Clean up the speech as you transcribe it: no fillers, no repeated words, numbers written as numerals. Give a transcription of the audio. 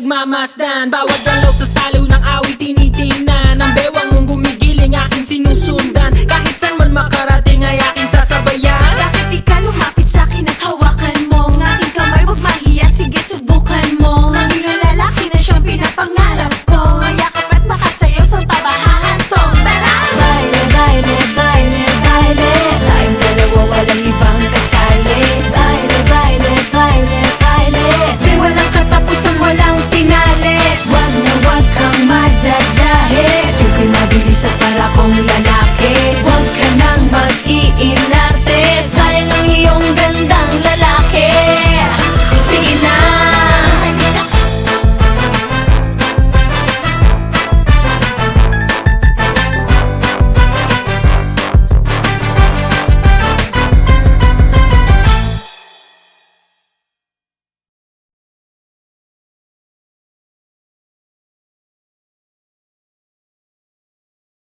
pinagmamasdan. Bawat dalaw sa salo ng awit tinitingnan. Ang bewang mong gumigiling aking sinusundan. Kahit saan man makarating ay aking sasabayan. Bakit di ka lumapit sa'kin at hawakan mo ng aking kamay? Huwag mahiya, sige subukan mo. Ang lalaki na siyang pinapangarap ko. Yakap at makasayaw sa tabahan to. Tara! Baile, baile, baile, baile. Tayong dalawa walang ibang kasali. Baile, baile, baile, baile. Di walang katapusan, walang finale. Wag na wag kang madyajahe. Feel ko'y mabilis at para kong lalaki.